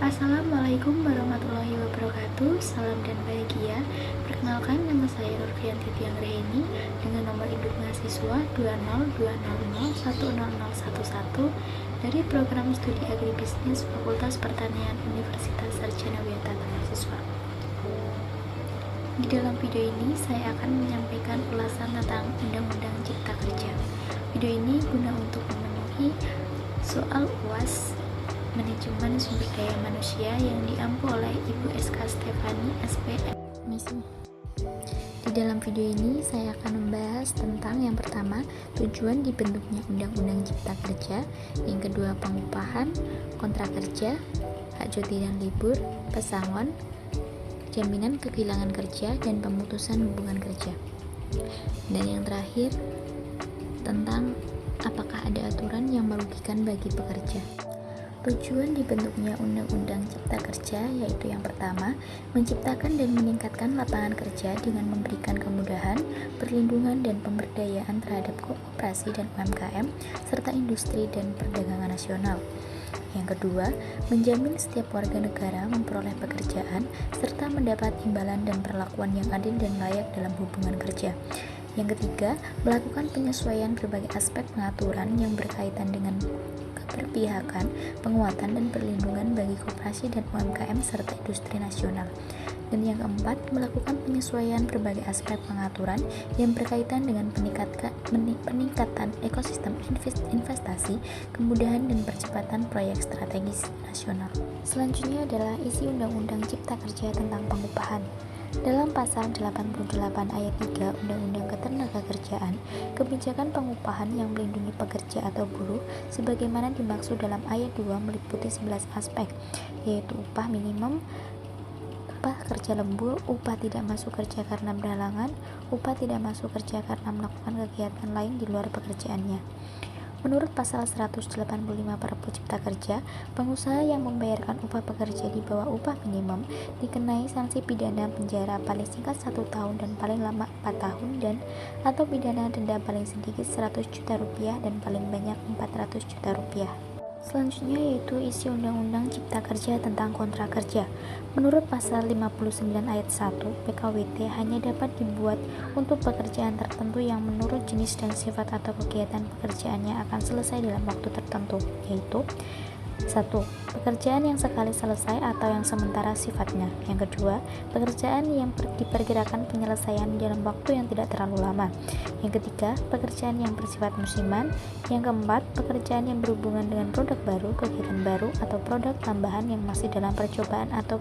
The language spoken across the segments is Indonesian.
Assalamualaikum warahmatullahi wabarakatuh. Salam dan bahagia. Perkenalkan, nama saya Nurfianti Tiang Reheni dengan nomor induk mahasiswa 20200100011 dari program studi agribisnis Fakultas Pertanian Universitas Sarjana Wiyata Mahasiswa. Di dalam video ini saya akan menyampaikan ulasan tentang Undang-Undang Cipta Kerja. Video ini guna untuk memenuhi soal UAS Manajemen Sumber Daya Manusia yang diampu oleh Ibu SK Stefani SPM. Di dalam video ini saya akan membahas tentang yang pertama, tujuan dibentuknya Undang-Undang Cipta Kerja, yang kedua pengupahan, kontrak kerja, hak cuti dan libur, pesangon, jaminan kehilangan kerja, dan pemutusan hubungan kerja. Dan yang terakhir tentang apakah ada aturan yang merugikan bagi pekerja. Tujuan dibentuknya Undang-Undang Cipta Kerja yaitu yang pertama, menciptakan dan meningkatkan lapangan kerja dengan memberikan kemudahan, perlindungan dan pemberdayaan terhadap koperasi dan UMKM serta industri dan perdagangan nasional. Yang kedua, menjamin setiap warga negara memperoleh pekerjaan serta mendapat imbalan dan perlakuan yang adil dan layak dalam hubungan kerja. Yang ketiga, melakukan penyesuaian berbagai aspek pengaturan yang berkaitan dengan keberpihakan, penguatan dan perlindungan bagi koperasi dan UMKM serta industri nasional. Dan yang keempat, melakukan penyesuaian berbagai aspek pengaturan yang berkaitan dengan peningkatan ekosistem investasi, kemudahan dan percepatan proyek strategis nasional. Selanjutnya adalah isi Undang-Undang Cipta Kerja tentang pengupahan. Dalam pasal 88 ayat 3 Undang-Undang Ketenagakerjaan, kebijakan pengupahan yang melindungi pekerja atau buruh sebagaimana dimaksud dalam ayat 2 meliputi 11 aspek, yaitu upah minimum, upah kerja lembur, upah tidak masuk kerja karena berhalangan, upah tidak masuk kerja karena melakukan kegiatan lain di luar pekerjaannya. Menurut pasal 185 Perpu Cipta Kerja, pengusaha yang membayarkan upah pekerja di bawah upah minimum dikenai sanksi pidana penjara paling singkat 1 tahun dan paling lama 4 tahun dan atau pidana denda paling sedikit 100 juta rupiah dan paling banyak 400 juta rupiah. Selanjutnya yaitu isi Undang-Undang Cipta Kerja tentang kontrak kerja. Menurut pasal 59 ayat 1, PKWT hanya dapat dibuat untuk pekerjaan tertentu yang menurut jenis dan sifat atau kegiatan pekerjaannya akan selesai dalam waktu tertentu, yaitu 1. Pekerjaan yang sekali selesai atau yang sementara sifatnya. Yang kedua, pekerjaan yang diperkirakan penyelesaian dalam waktu yang tidak terlalu lama. Yang ketiga, pekerjaan yang bersifat musiman. Yang keempat, pekerjaan yang berhubungan dengan produk baru, kegiatan baru, atau produk tambahan yang masih dalam percobaan atau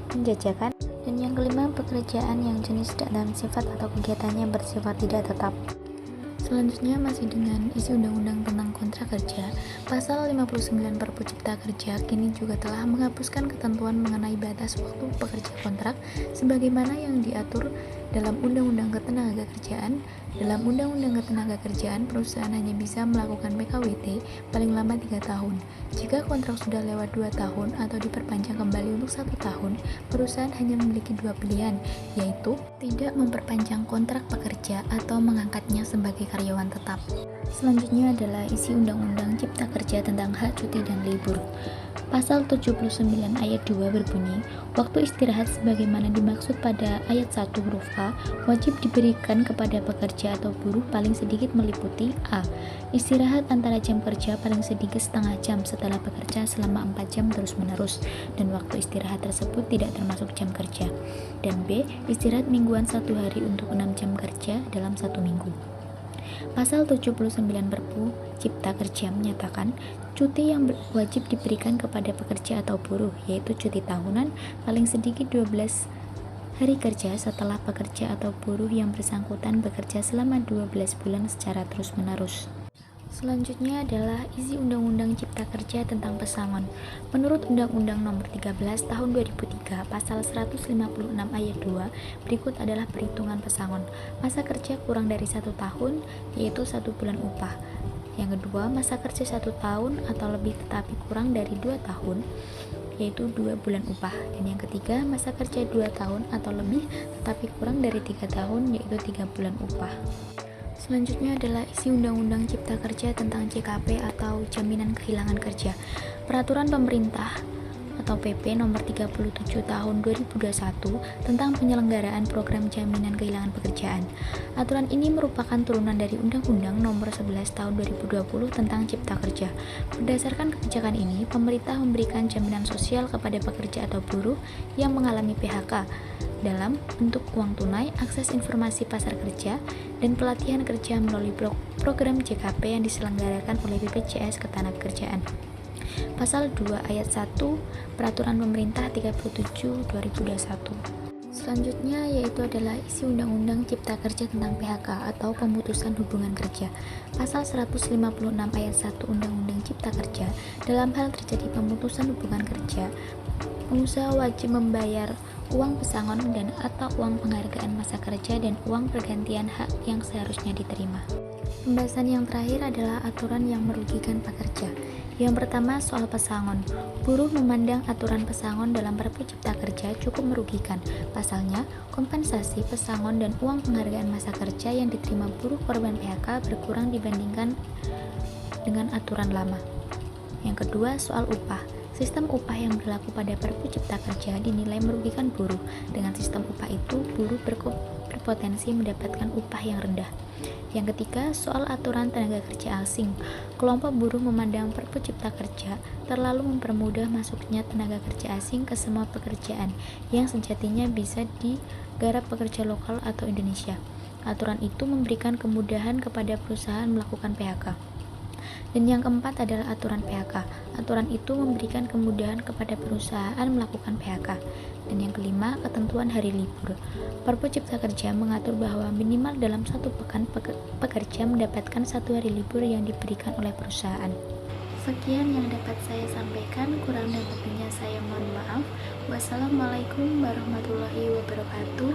penjajakan. Dan yang kelima, pekerjaan yang jenis dan sifat atau kegiatannya bersifat tidak tetap. Selanjutnya masih dengan isi Undang-Undang tentang kontrak kerja, pasal 59 Perpu Cipta Kerja kini juga telah menghapuskan ketentuan mengenai batas waktu pekerja kontrak sebagaimana yang diatur dalam Undang-Undang Ketenagakerjaan. Dalam Undang-Undang Ketenagakerjaan, perusahaan hanya bisa melakukan PKWT paling lama 3 tahun. Jika kontrak sudah lewat 2 tahun atau diperpanjang kembali untuk 1 tahun, perusahaan hanya memiliki 2 pilihan, yaitu tidak memperpanjang kontrak pekerja atau mengangkatnya sebagai karyawan tetap. Selanjutnya adalah isi Undang-Undang Cipta Kerja tentang hak cuti dan libur. Pasal 79 ayat 2 berbunyi, waktu istirahat sebagaimana dimaksud pada ayat 1 huruf A wajib diberikan kepada pekerja atau buruh paling sedikit meliputi A. Istirahat antara jam kerja paling sedikit setengah jam setelah bekerja selama 4 jam terus-menerus dan waktu istirahat tersebut tidak termasuk jam kerja. Dan B. Istirahat mingguan 1 hari untuk 6 jam kerja dalam 1 minggu. Pasal 79 Perpu Cipta Kerja menyatakan cuti yang wajib diberikan kepada pekerja atau buruh yaitu cuti tahunan paling sedikit 12 hari kerja setelah pekerja atau buruh yang bersangkutan bekerja selama 12 bulan secara terus-menerus. Selanjutnya adalah isi Undang-Undang Cipta Kerja tentang pesangon. Menurut Undang-Undang Nomor 13 Tahun 2003, Pasal 156 ayat 2, berikut adalah perhitungan pesangon. Masa kerja kurang dari 1 tahun, yaitu 1 bulan upah. Yang kedua, masa kerja 1 tahun atau lebih tetapi kurang dari 2 tahun, yaitu 2 bulan upah. Dan yang ketiga, masa kerja 2 tahun atau lebih tetapi kurang dari 3 tahun, yaitu 3 bulan upah. Selanjutnya adalah isi Undang-Undang Cipta Kerja tentang JKP atau Jaminan Kehilangan Kerja. Peraturan pemerintah atau PP Nomor 37 Tahun 2021 tentang penyelenggaraan program jaminan kehilangan pekerjaan. Aturan ini merupakan turunan dari Undang-Undang Nomor 11 Tahun 2020 tentang Cipta Kerja. Berdasarkan kebijakan ini, pemerintah memberikan jaminan sosial kepada pekerja atau buruh yang mengalami PHK dalam bentuk uang tunai, akses informasi pasar kerja, dan pelatihan kerja melalui program JKP yang diselenggarakan oleh BPJS Ketenagakerjaan. Pasal 2 ayat 1 Peraturan Pemerintah 37/2021. Selanjutnya yaitu adalah isi Undang-Undang Cipta Kerja tentang PHK atau pemutusan hubungan kerja. Pasal 156 ayat 1 Undang-Undang Cipta Kerja, dalam hal terjadi pemutusan hubungan kerja, pengusaha wajib membayar uang pesangon dan atau uang penghargaan masa kerja dan uang pergantian hak yang seharusnya diterima. Pembahasan yang terakhir adalah aturan yang merugikan pekerja. Yang pertama, soal pesangon. Buruh memandang aturan pesangon dalam Perpu Cipta Kerja cukup merugikan. Pasalnya, kompensasi pesangon dan uang penghargaan masa kerja yang diterima buruh korban PHK berkurang dibandingkan dengan aturan lama. Yang kedua, soal upah. Sistem upah yang berlaku pada Perpu Cipta Kerja dinilai merugikan buruh. Dengan sistem upah itu, buruh berpotensi mendapatkan upah yang rendah. Yang ketiga, soal aturan tenaga kerja asing. Kelompok buruh memandang Perpu Cipta Kerja terlalu mempermudah masuknya tenaga kerja asing ke semua pekerjaan yang sejatinya bisa digarap pekerja lokal atau Indonesia. Aturan itu memberikan kemudahan kepada perusahaan melakukan PHK. Dan yang keempat adalah aturan PHK. Aturan itu memberikan kemudahan kepada perusahaan melakukan PHK. Dan yang kelima, ketentuan hari libur. Perpu Cipta Kerja mengatur bahwa minimal dalam 1 pekan pekerja mendapatkan 1 hari libur yang diberikan oleh perusahaan. Sekian yang dapat saya sampaikan, kurang dan lebihnya saya mohon maaf. Wassalamualaikum warahmatullahi wabarakatuh.